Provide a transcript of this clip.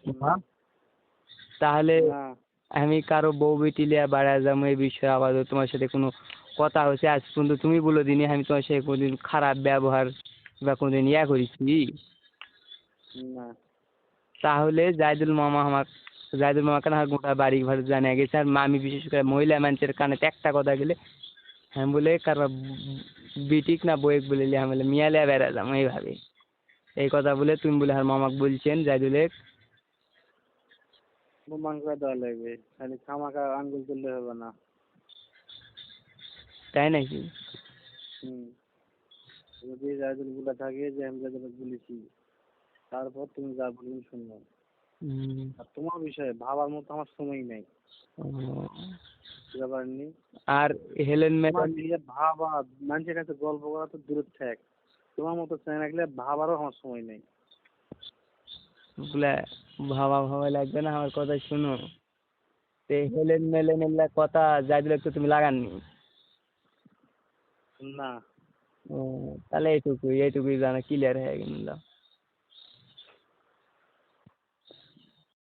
না তাহলে না আমি কারো বউ বেটি লিয়া বাড়া যাবো এই বিষয়ে আপাতত তোমার সাথে কোনো কথা হচ্ছে আজ পর্যন্ত তুমি বলে দিনি আমি তোমার সাথে কোনোদিন খারাপ ব্যবহার বা কোনোদিন ইয়া করেছি। না তাহলে জাহিদুল মামা কেন গোটা বাড়ি ঘর জানা গেছে আর আমি বিশেষ করে মহিলা মানুষের কানে একটা কথা গেলে হ্যাঁ বলে কারবার বিটিক না বইক বলে আমি বলে মিয়া লিয়া বেড়া যাবো এইভাবে এই কথা বলে তুমি বলে আর মামাকে বলছেন জাহিদুলের। প্রমাণ করে দেওয়া লাগবে, খালি খামাখা আঙ্গুল তুললে হবে না। তাই নাকি? যদি জাহিদুল গুলা থাকে যে আমি জাহিদুল বলেছি, তারপর তুমি যা বলবেন শুনবো। আর তোমার বিষয়ে ভাবার মতো আমার সময় নেই, বুঝতে পারেননি? আর হেলেন ম্যাডাম নিজে ভাবা, মানুষের কাছে গল্প করা তো দূরের থাক, তোমার মতো চাই রাখলে ভাবারও আমার সময় নেই। বলে ভাবা লাগবে না, আমার কথা শুনো। হেলেন মেলেনের কথা জাহিদুলের তো তুমি লাগাননি? না তাহলে এইটুকুই জানা ক্লিয়ার হয়ে গেল।